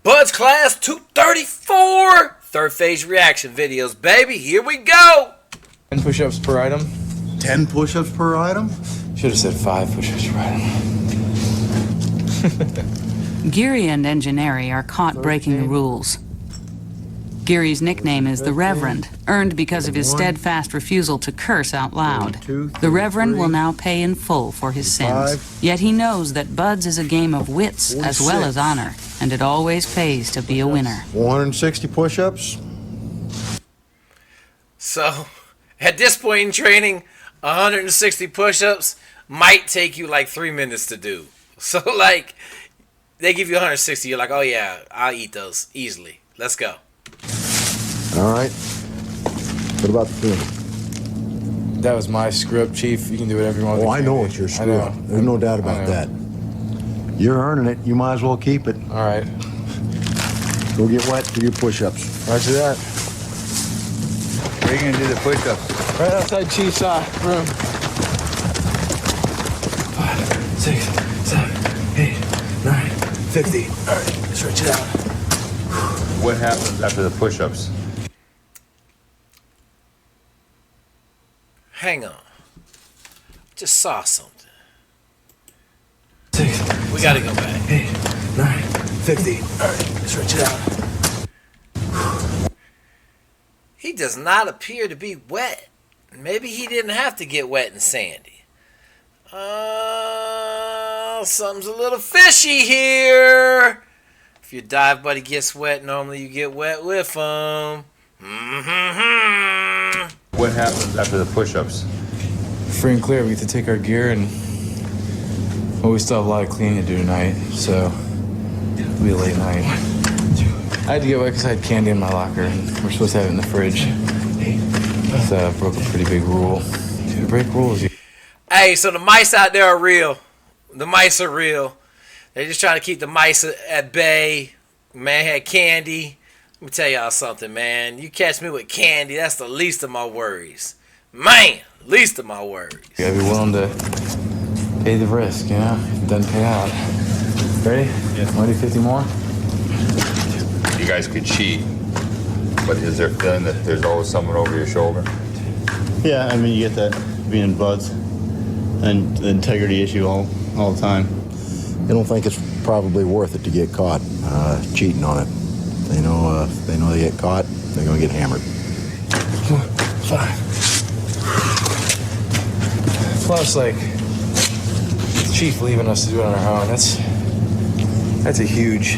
Bud's Class 234. Third phase reaction videos, baby. Here we go. 10 push-ups per item. 10 push-ups per item? Should have said 5 push-ups per item. Geary and Engineeri are caught breaking the rules. Geary's nickname is the Reverend, earned because of his steadfast refusal to curse out loud. The Reverend will now pay in full for his sins. Yet he knows that Bud's is a game of wits as well as honor, and it always pays to be a winner. 460 push-ups. So, at this point in training, 160 push-ups might take you like 3 minutes to do. So, like, they give you 160, you're like, oh yeah, I'll eat those easily. Let's go. All right. What about the film? That was my screw-up, Chief. You can do whatever you want. Oh, I know it's your screw-up. There's no doubt about that. You're earning it. You might as well keep it. All right. Go get wet, do your push-ups. Roger that. Where are you going to do the push-ups? Right outside Chief's room. 5, 6, 7, 8, 9, 50. All right, stretch it out. What happens after the push-ups? Hang on. Just saw something. 6. We gotta go back. 8, 9, 50. All right, stretch it out. He does not appear to be wet. Maybe he didn't have to get wet and sandy. Something's a little fishy here. If your dive buddy gets wet, normally you get wet with him. What happens after the push-ups? Free and clear, we get to take our gear and... Well, we still have a lot of cleaning to do tonight, so it'll be a late night. I had to get wet because I had candy in my locker, and we're supposed to have it in the fridge. So I broke a pretty big rule. To break rules, Hey, so the mice out there are real. The mice are real. They're just trying to keep the mice at bay. Man had candy. Let me tell y'all something, man. You catch me with candy, that's the least of my worries. Man, least of my worries. you gotta be willing to pay the risk, you know? If it doesn't pay out. Ready? Yeah. Want to do 50 more? You guys could cheat, but is there a feeling that there's always someone over your shoulder? Yeah, I mean, you get that being buds and the integrity issue all the time. They don't think it's probably worth it to get caught cheating on it. They know they get caught, they're gonna get hammered. 5. Plus, like, the Chief leaving us to do it on our own, that's a huge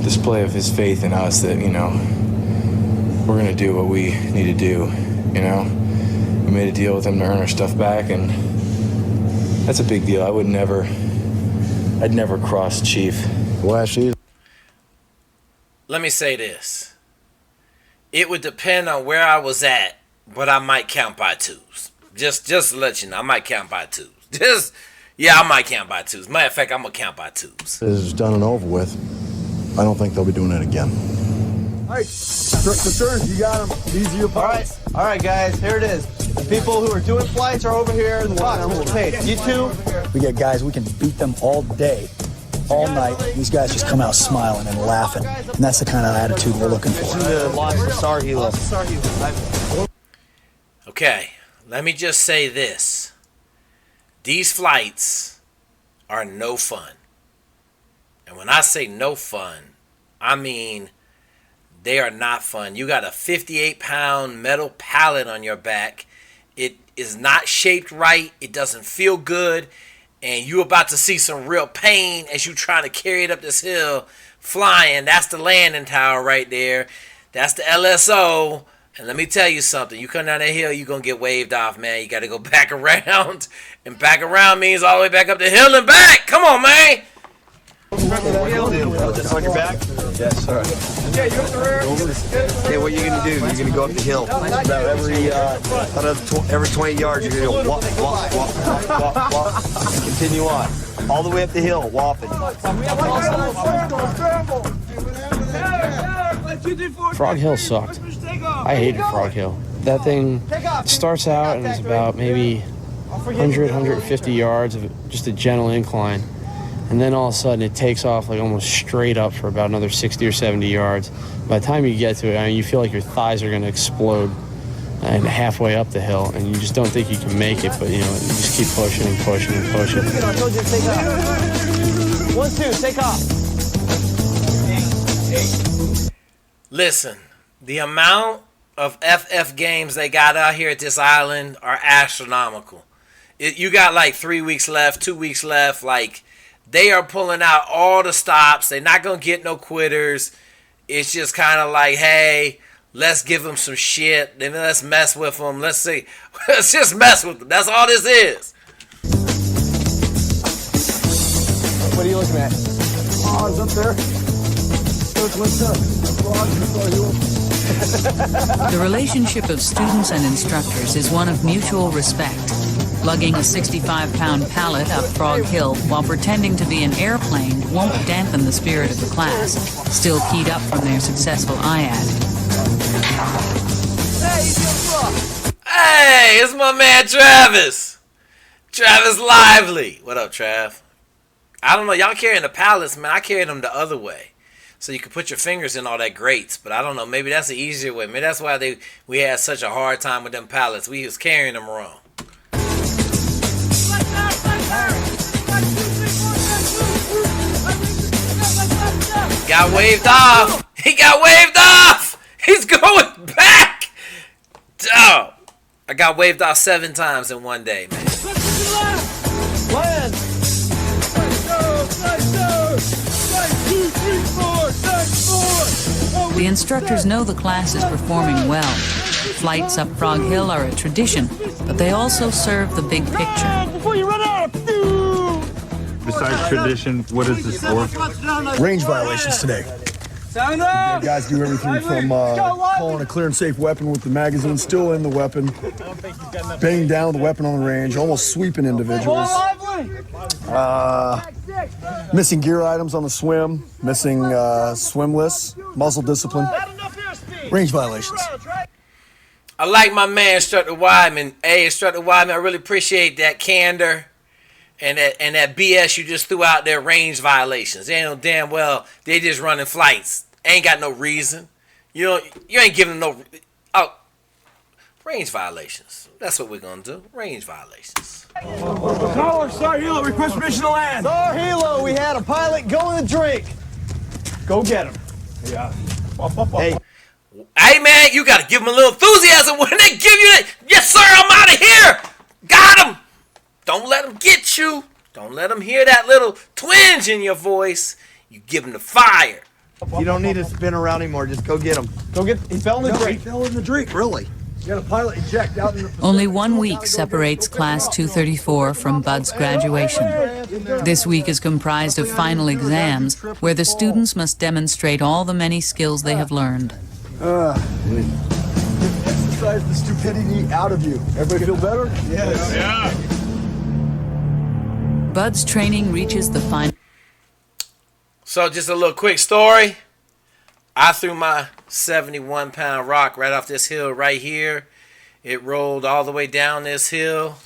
display of his faith in us that, you know, we're gonna do what we need to do, you know? We made a deal with him to earn our stuff back, and that's a big deal. I'd never cross Chief. Last season. Let me say this. It would depend on where I was at, but I might count by twos. Just to let you know, I might count by twos. I might count by twos. Matter of fact, I'm gonna count by twos. This is done and over with. I don't think they'll be doing it again. All right, Stern, you got them. These are your parts. All right, guys, here it is. The people who are doing flights are over here in the box. Hey, you two. We get guys, we can beat them all day, all night. These guys just come out smiling and laughing. And that's the kind of attitude we're looking for. Okay, let me just say this. These flights are no fun. And when I say no fun, I mean they are not fun. You got a 58-pound metal pallet on your back. It is not shaped right. It doesn't feel good. And you're about to see some real pain as you trying to carry it up this hill flying. That's the landing tower right there. That's the LSO. And let me tell you something. You come down that hill, you're going to get waved off, man. You got to go back around. And back around means all the way back up the hill and back. Come on, man. Just on your back? Yes, sir. Yeah, you're at the rear. Okay, what are you going to do? You're going to go up the hill. About every 20 yards, you're going to go wop, wop, wop, wop, wop, and continue on. All the way up the hill, whopping. Frog Hill sucked. I hated Frog Hill. That thing starts out and it's about maybe 100, 150 yards of just a gentle incline. and then all of a sudden it takes off like almost straight up for about another 60 or 70 yards. By the time you get to it, I mean, you feel like your thighs are going to explode and halfway up the hill, and you just don't think you can make it, but you know, you just keep pushing and pushing and pushing. I told you to take off. 1, 2, take off. Listen, the amount of FF games they got out here at this island are astronomical. You got like 3 weeks left, 2 weeks left. Like, they are pulling out all the stops. They're not going to get no quitters. It's just kind of like, hey, let's give them some shit. Then let's mess with them. Let's see. Let's just mess with them. That's all this is. What are you looking at? Oh, it's up there. What's up? The relationship of students and instructors is one of mutual respect. Lugging a 65-pound pallet up Frog Hill while pretending to be an airplane won't dampen the spirit of the class, still keyed up from their successful IAD. Hey, it's my man Travis. Travis Lively. What up, Trav? I don't know. Y'all carrying the pallets, man. I carried them the other way. So you can put your fingers in all that grates. But I don't know. Maybe that's the easier way. Maybe that's why we had such a hard time with them pallets. We was carrying them wrong. Got waved off. He got waved off. He's going back. Oh, I got waved off 7 times in one day, man. The instructors know the class is performing well. Flights up Frog Hill are a tradition, but they also serve the big picture. Before you run out. Besides tradition, what is this for? Range violations today. The guys do everything from pulling a clear and safe weapon with the magazine still in the weapon, banging down the weapon on the range, almost sweeping individuals, missing gear items on the swim, missing swim lists, muzzle discipline, range violations. I like my man, Instructor Wyman. Hey, Instructor Wyman, I really appreciate that candor and that BS you just threw out there, range violations. They know damn well they just running flights. Ain't got no reason. You ain't giving them no... range violations. That's what we're going to do. Range violations. Caller, Star Hilo, request permission to land. Star Hilo, we had a pilot go in the drink. Go get him. Yeah. Hey, man, you got to give them a little enthusiasm when they give you that. Yes, sir, I'm out of here. Got him. Don't let them get you. Don't let them hear that little twinge in your voice. You give them the fire. You don't need to spin around anymore. Just go get him. Go get. He fell in the drink. He fell in the drink. Really? You got a pilot eject out in the Pacific. Only 1 week separates Class 234 from Bud's graduation. This week is comprised of final exams, where the students must demonstrate all the many skills they have learned. Exercise the stupidity out of you. Everybody feel better? Yes. Yeah. Bud's training reaches the final. So just a little quick story. I threw my 71-pound rock right off this hill right here. It rolled all the way down this hill.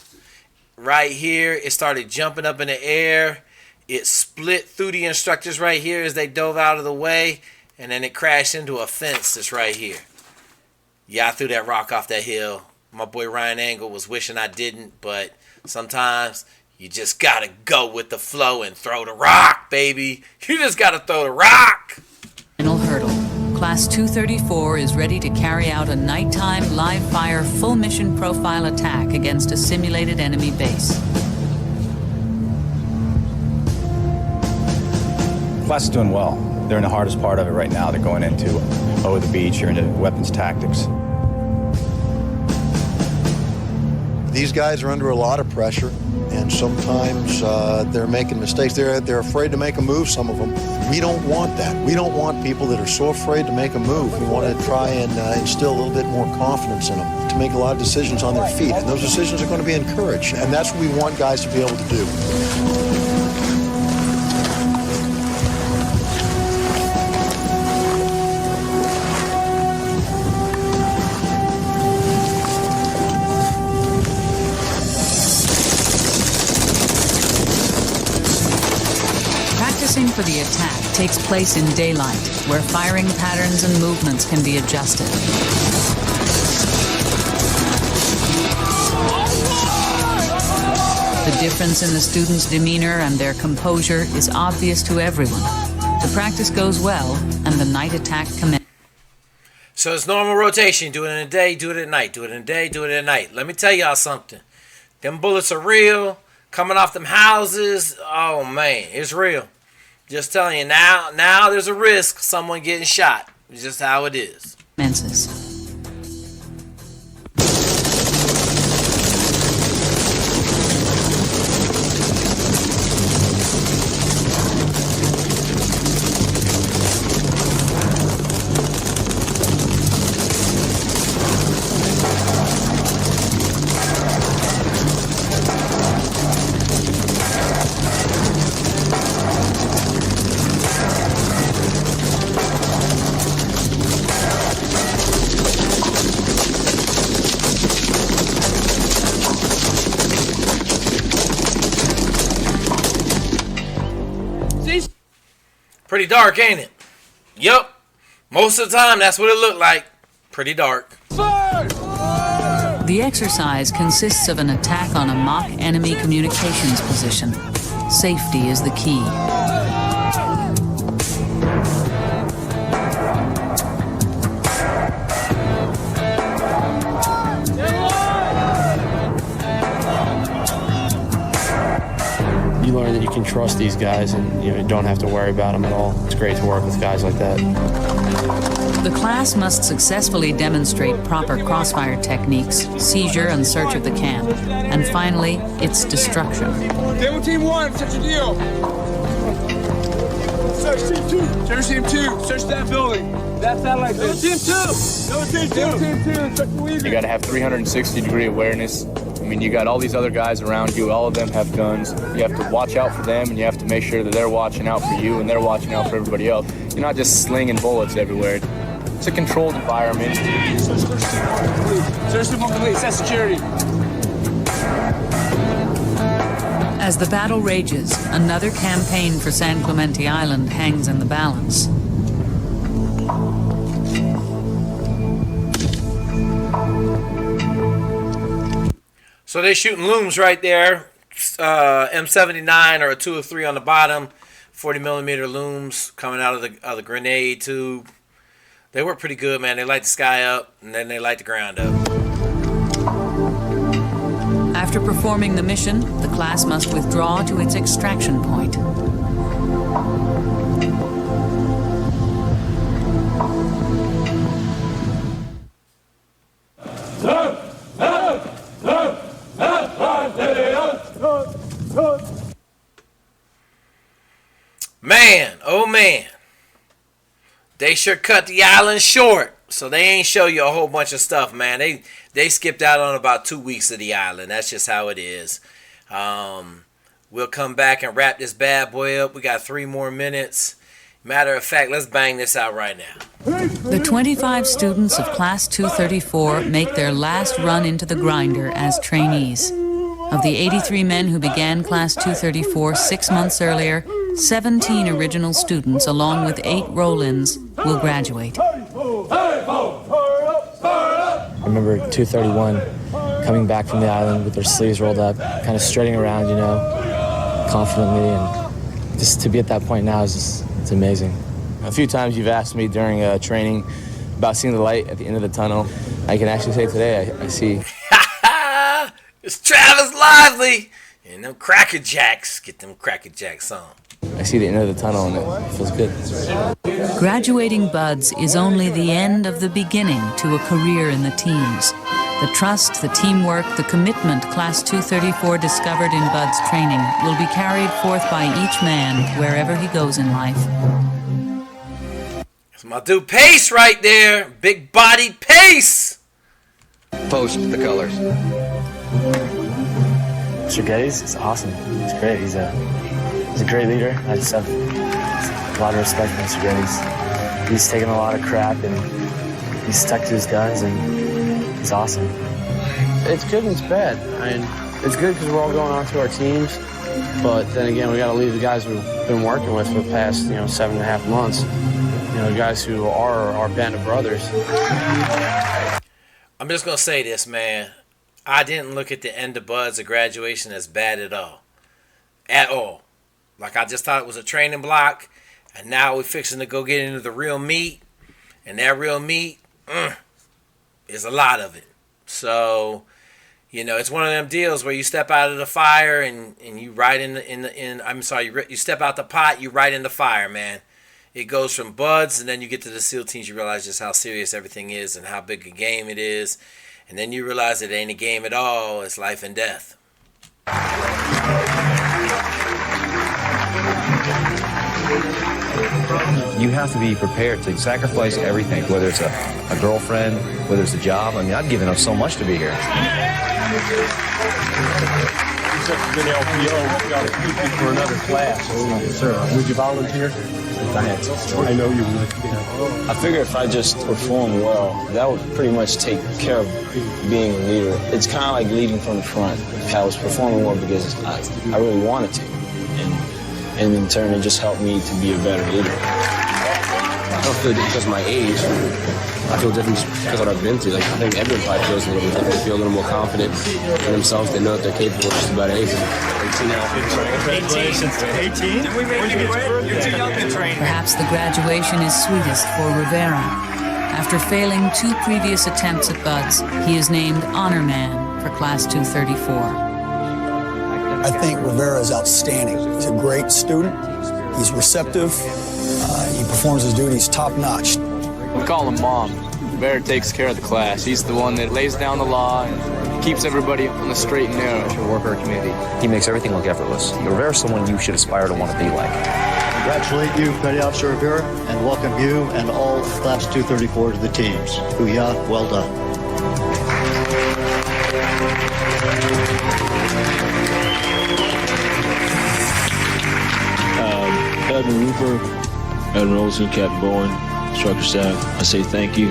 Right here, it started jumping up in the air. It split through the instructors right here as they dove out of the way. And then it crashed into a fence that's right here. Yeah, I threw that rock off that hill. My boy Ryan Angle was wishing I didn't, but sometimes you just gotta go with the flow and throw the rock, baby. You just gotta throw the rock. Final hurdle. Class 234 is ready to carry out a nighttime live-fire full-mission profile attack against a simulated enemy base. Class is doing well. They're in the hardest part of it right now. They're going into the beach or into weapons tactics. These guys are under a lot of pressure, and sometimes they're making mistakes. They're afraid to make a move, some of them. We don't want that. We don't want people that are so afraid to make a move. We want to try and instill a little bit more confidence in them to make a lot of decisions on their feet, and those decisions are going to be encouraged, and that's what we want guys to be able to do. takes place in daylight, where firing patterns and movements can be adjusted. The difference in the students' demeanor and their composure is obvious to everyone. The practice goes well, and the night attack commences. So it's normal rotation. Do it in the day, do it at night. Do it in the day, do it at night. Let me tell y'all something. Them bullets are real. Coming off them houses, oh man, it's real. Just telling you, now there's a risk of someone getting shot. It's just how it is. Pretty dark, ain't it? Yup. Most of the time, that's what it looked like. Pretty dark. The exercise consists of an attack on a mock enemy communications position. Safety is the key. You learn that you can trust these guys and you don't have to worry about them at all. It's great to work with guys like that. The class must successfully demonstrate proper crossfire techniques, seizure and search of the camp, and finally, its destruction. Demo Team 1, search your deal. Search Team 2. Search Team 2. Search that building. That satellite. Demo Team 2. Demo Team 2. Demo Team 2. Search the Weaver. You got to have 360-degree awareness. I mean, you got all these other guys around you. All of them have guns. You have to watch out for them, and you have to make sure that they're watching out for you, and they're watching out for everybody else. You're not just slinging bullets everywhere. It's a controlled environment. Search the police. That's security. As the battle rages, another campaign for San Clemente Island hangs in the balance. So they're shooting looms right there. M79 or a 203 on the bottom. 40 millimeter looms coming out of the grenade tube. They work pretty good, man. They light the sky up and then they light the ground up. After performing the mission, the class must withdraw to its extraction point. Man, oh man. They sure cut the island short. So they ain't show you a whole bunch of stuff, man. They skipped out on about 2 weeks of the island. That's just how it is. We'll come back and wrap this bad boy up. We got 3 more minutes. Matter of fact, let's bang this out right now. The 25 students of Class 234 make their last run into the grinder as trainees. Of the 83 men who began Class 234 6 months earlier, 17 original students, along with 8 roll-ins, will graduate. I remember 231 coming back from the island with their sleeves rolled up, kind of strutting around, confidently, and just to be at that point now is it's amazing. A few times you've asked me during training about seeing the light at the end of the tunnel. I can actually say today I see. It's Travis Lively and them Cracker Jacks. Get them Cracker Jacks on. I see the end of the tunnel and it feels good. Graduating Buds is only the end of the beginning to a career in the teams. The trust, the teamwork, the commitment Class 234 discovered in Bud's training will be carried forth by each man wherever he goes in life. That's my dude Pace right there. Big bodied Pace. Post the colors. Sergey's is awesome. He's great. He's a great leader. I just have a lot of respect for Sergey. He's taken a lot of crap and he's stuck to his guns and he's awesome. It's good and it's bad. I mean, it's good because we're all going on to our teams, But then again, we got to leave the guys we've been working with for the past, 7.5 months. Guys who are our band of brothers. I'm just going to say this, man. I didn't look at the end of Buds or graduation as bad at all. At all. Like, I just thought it was a training block, and now we're fixing to go get into the real meat, and that real meat is a lot of it. So, it's one of them deals where you step out of the fire and you right you step out the pot, you right in the fire, man. It goes from Buds, and then you get to the SEAL teams, you realize just how serious everything is and how big a game it is. And then you realize it ain't a game at all, it's life and death. You have to be prepared to sacrifice everything, whether it's a girlfriend, whether it's a job. I mean, I've given up so much to be here. You're such a good LPO, we got to keep you for another class. Sir, would you volunteer? If I had to. I know you would. Yeah. I figure if I just perform well, that would pretty much take care of being a leader. It's kind of like leading from the front. I was performing well because I really wanted to. And in turn, it just helped me to be a better leader. I don't feel different because of my age. I feel different just because of what I've been through. Like, I think everybody feels a little bit different. They feel a little more confident in themselves. They know that they're capable of just about anything. 18 now. Congratulations. 18? Did we make you wait? You're too young to train. Perhaps the graduation is sweetest for Rivera. After failing 2 previous attempts at Buds, he is named Honor Man for Class 234. I think Rivera is outstanding. He's a great student. He's receptive. He performs his duties top-notch. We call him Mom. Rivera takes care of the class. He's the one that lays down the law and keeps everybody on the straight and narrow to work our community. He makes everything look effortless. Rivera's someone you should aspire to want to be like. Congratulate you, Petty Officer Rivera, and welcome you and all Class 234 to the teams. Booyah, well done. Captain Rupert, Admiral Olson, Captain Bowen, instructor staff, I say thank you.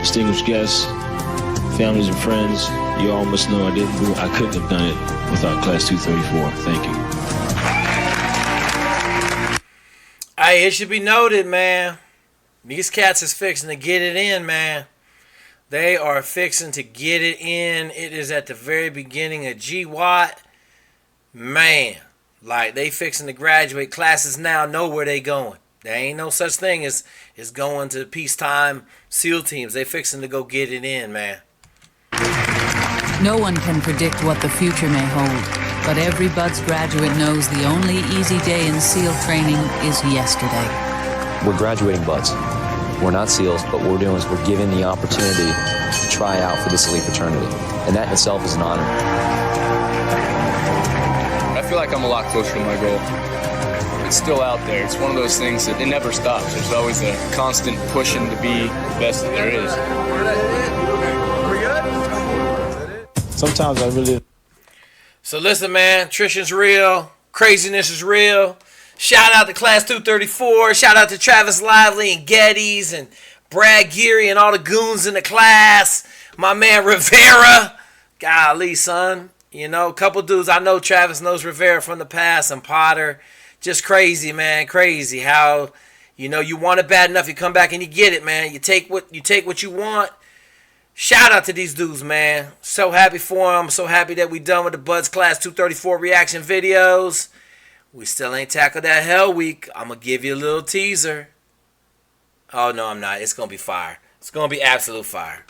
Distinguished guests, families and friends, you all must know I couldn't have done it without Class 234. Thank you. Hey, it should be noted, man. These cats is fixing to get it in, man. They are fixing to get it in. It is at the very beginning of GWAT. Man. Like, they fixing to graduate. Classes now know where they going. There ain't no such thing as going to peacetime SEAL teams. They fixing to go get it in, man. No one can predict what the future may hold, but every Buds graduate knows the only easy day in SEAL training is yesterday. We're graduating Buds. We're not SEALs, but what we're doing is we're given the opportunity to try out for this elite fraternity. And that in itself is an honor. I feel like I'm a lot closer to my goal. It's still out there. It's one of those things that it never stops. There's always a constant pushing to be the best that there is. Sometimes I really... So listen, man. Attrition's real. Craziness is real. Shout out to Class 234. Shout out to Travis Lively and Geddes and Brad Geary and all the goons in the class. My man Rivera. Golly, son. A couple dudes. I know Travis knows Rivera from the past and Potter. Just crazy, man. Crazy how, you want it bad enough, you come back and you get it, man. You take what you want. Shout out to these dudes, man. So happy for them. So happy that we done with the Buds Class 234 reaction videos. We still ain't tackled that Hell Week. I'm going to give you a little teaser. Oh, no, I'm not. It's going to be fire. It's going to be absolute fire.